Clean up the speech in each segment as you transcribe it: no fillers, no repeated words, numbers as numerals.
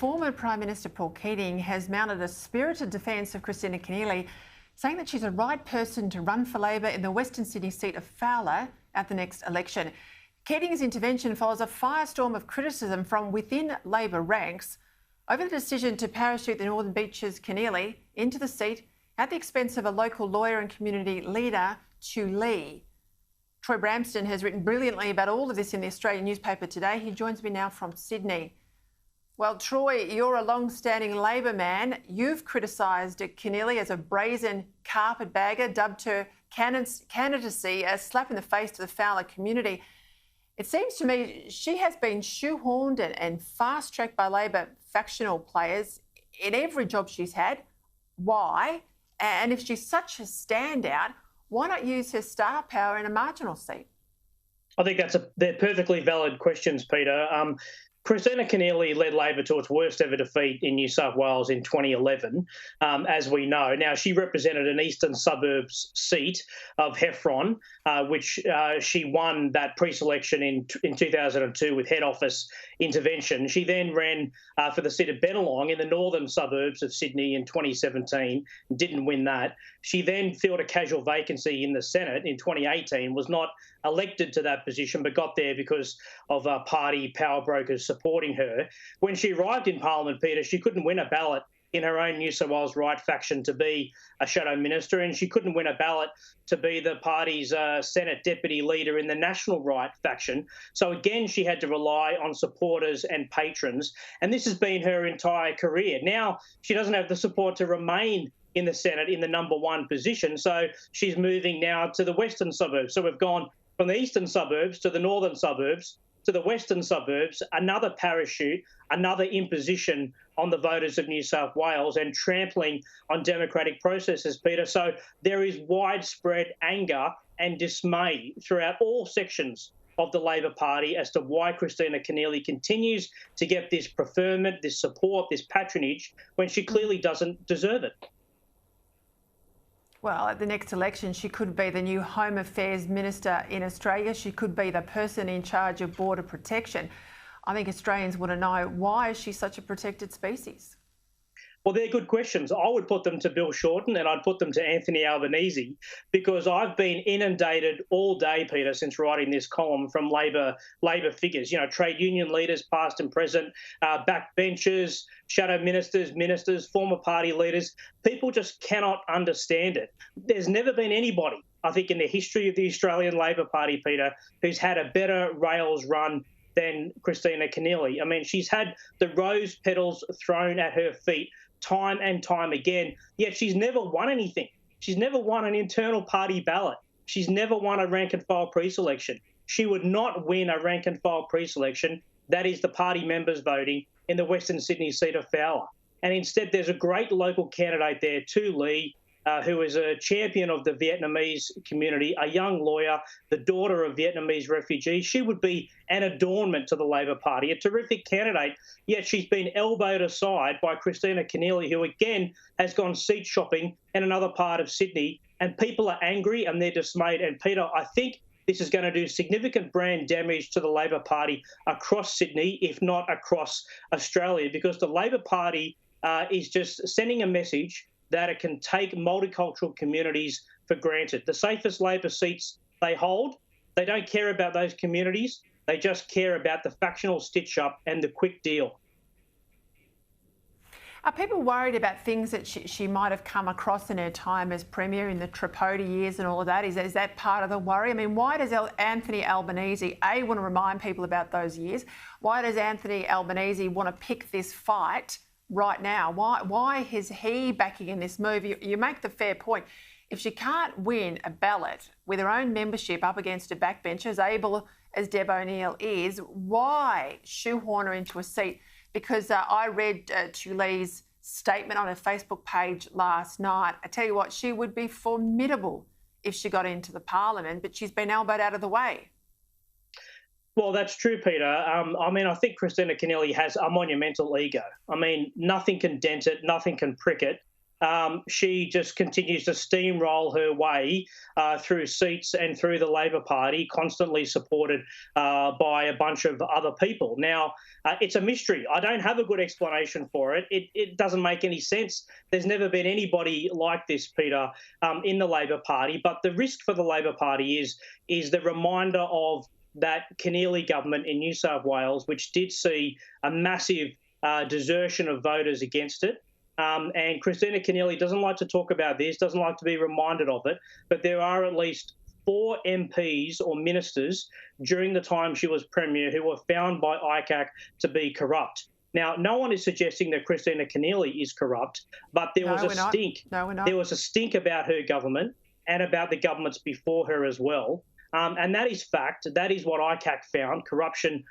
former Prime Minister Paul Keating has mounted a spirited defence of Kristina Keneally, saying that she's the right person to run for Labor in the Western Sydney seat of Fowler at the next election. Keating's intervention follows a firestorm of criticism from within Labor ranks over the decision to parachute the Northern Beaches Keneally into the seat at the expense of a local lawyer and community leader, Lee. Troy Bramston has written brilliantly about all of this in the Australian newspaper today. He joins me now from Sydney. Well, Troy, you're a long-standing Labor man. You've criticised Keneally as a brazen carpetbagger, dubbed her candidacy a slap in the face to the Fowler community. It seems to me she has been shoehorned and fast-tracked by Labor factional players in every job she's had. Why? And if she's such a standout, why not use her star power in a marginal seat? I think they're perfectly valid questions, Peter. Kristina Keneally led Labor to its worst ever defeat in New South Wales in 2011, as we know. Now, she represented an eastern suburbs seat of Heffron, which she won that pre-selection in 2002 with head office intervention. She then ran for the seat of Bennelong in the northern suburbs of Sydney in 2017, didn't win that. She then filled a casual vacancy in the Senate in 2018, was not elected to that position, but got there because of party power brokers supporting her. When she arrived in Parliament, Peter, she couldn't win a ballot in her own New South Wales right faction to be a shadow minister, and she couldn't win a ballot to be the party's Senate deputy leader in the national right faction. So again, she had to rely on supporters and patrons, and this has been her entire career. Now she doesn't have the support to remain in the Senate in the number one position, so she's moving now to the western suburbs. So we've gone from the eastern suburbs to the northern suburbs to the western suburbs, another parachute, another imposition on the voters of New South Wales and trampling on democratic processes, Peter. So there is widespread anger and dismay throughout all sections of the Labor Party as to why Kristina Keneally continues to get this preferment, this support, this patronage, when she clearly doesn't deserve it. Well, at the next election, she could be the new Home Affairs Minister in Australia. She could be the person in charge of border protection. I think Australians want to know, why is she such a protected species? Well, they're good questions. I would put them to Bill Shorten and I'd put them to Anthony Albanese, because I've been inundated all day, Peter, since writing this column from Labor figures, trade union leaders, past and present, backbenchers, shadow ministers, former party leaders. People just cannot understand it. There's never been anybody, I think, in the history of the Australian Labor Party, Peter, who's had a better rails run than Kristina Keneally. I mean, she's had the rose petals thrown at her feet time and time again, yet she's never won anything. She's never won an internal party ballot. She's never won a rank-and-file pre-selection. She would not win a rank-and-file pre-selection, that is the party members voting, in the Western Sydney seat of Fowler. And instead, there's a great local candidate there, Lee, who is a champion of the Vietnamese community, a young lawyer, the daughter of Vietnamese refugees. She would be an adornment to the Labor Party, a terrific candidate, yet she's been elbowed aside by Kristina Keneally, who again has gone seat shopping in another part of Sydney, and people are angry and they're dismayed. And Peter, I think this is going to do significant brand damage to the Labor Party across Sydney, if not across Australia, because the Labor Party is just sending a message that it can take multicultural communities for granted. The safest Labor seats they hold, they don't care about those communities. They just care about the factional stitch-up and the quick deal. Are people worried about things that she might have come across in her time as Premier in the Tripodi years and all of that? Is that part of the worry? I mean, why does Anthony Albanese, want to remind people about those years? Why does Anthony Albanese want to pick this fight right now? Why is he backing in this move? You make the fair point. If she can't win a ballot with her own membership up against a backbencher, as able as Deb O'Neill is, why shoehorn her into a seat? Because I read Lee's statement on her Facebook page last night. I tell you what, she would be formidable if she got into the Parliament, but she's been elbowed out of the way. Well, that's true, Peter. I think Kristina Keneally has a monumental ego. I mean, nothing can dent it, nothing can prick it. she just continues to steamroll her way through seats and through the Labor Party, constantly supported by a bunch of other people. Now, it's a mystery. I don't have a good explanation for it. It doesn't make any sense. There's never been anybody like this, Peter, in the Labor Party. But the risk for the Labor Party is the reminder of that Keneally government in New South Wales, which did see a massive desertion of voters against it. And Kristina Keneally doesn't like to talk about this, doesn't like to be reminded of it, but there are at least 4 MPs or ministers during the time she was Premier who were found by ICAC to be corrupt. Now, no one is suggesting that Kristina Keneally is corrupt, but there was a stink. No, we're not. There was a stink about her government and about the governments before her as well. And that is fact. That is what ICAC found, corruption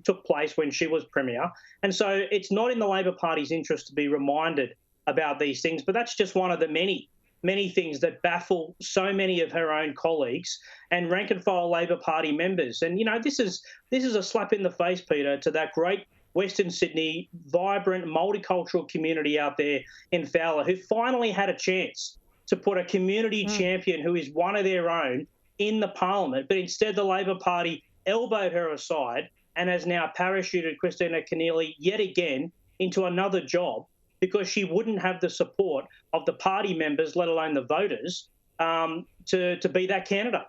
took place when she was Premier. And so it's not in the Labor Party's interest to be reminded about these things, but that's just one of the many things that baffle so many of her own colleagues and rank-and-file Labor Party members. And, you know, this is a slap in the face, Peter, to that great Western Sydney, vibrant, multicultural community out there in Fowler who finally had a chance to put a community champion who is one of their own in the parliament, but instead the Labor Party elbowed her aside and has now parachuted Kristina Keneally yet again into another job because she wouldn't have the support of the party members, let alone the voters, to be that candidate.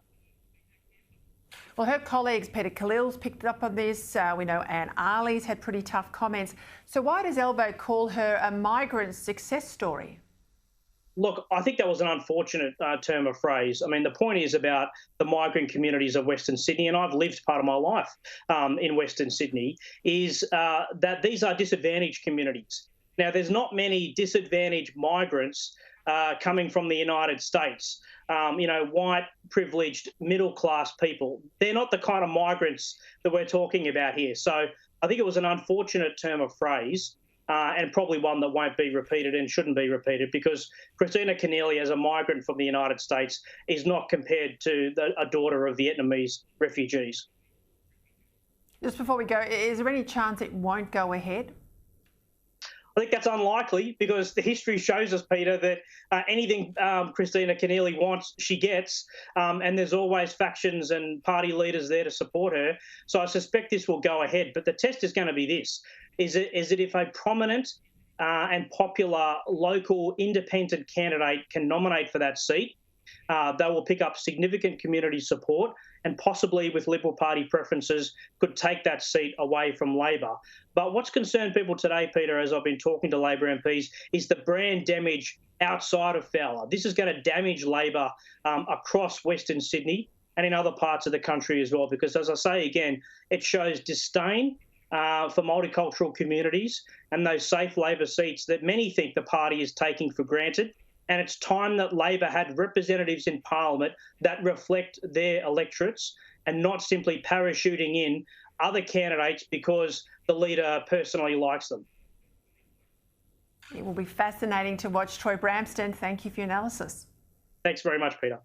Well, her colleagues, Peta Credlin's picked up on this. We know Anne Arley's had pretty tough comments. So why does Elbow call her a migrant success story? Look, I think that was an unfortunate term of phrase. I mean, the point is about the migrant communities of Western Sydney, and I've lived part of my life in Western Sydney, is that these are disadvantaged communities. Now, there's not many disadvantaged migrants coming from the United States, white, privileged, middle-class people. They're not the kind of migrants that we're talking about here. So I think it was an unfortunate term of phrase. And probably one that won't be repeated and shouldn't be repeated because Kristina Keneally, as a migrant from the United States, is not compared to a daughter of Vietnamese refugees. Just before we go, is there any chance it won't go ahead? I think that's unlikely because the history shows us, Peter, that anything Kristina Keneally wants, she gets, and there's always factions and party leaders there to support her. So I suspect this will go ahead. But the test is going to be this. Is it if a prominent and popular local independent candidate can nominate for that seat, they will pick up significant community support and possibly with Liberal Party preferences could take that seat away from Labor. But what's concerned people today, Peter, as I've been talking to Labor MPs, is the brand damage outside of Fowler. This is going to damage Labor across Western Sydney and in other parts of the country as well, because as I say again, it shows disdain for multicultural communities and those safe Labor seats that many think the party is taking for granted. And it's time that Labor had representatives in Parliament that reflect their electorates and not simply parachuting in other candidates because the leader personally likes them. It will be fascinating to watch. Troy Bramston, thank you for your analysis. Thanks very much, Peter.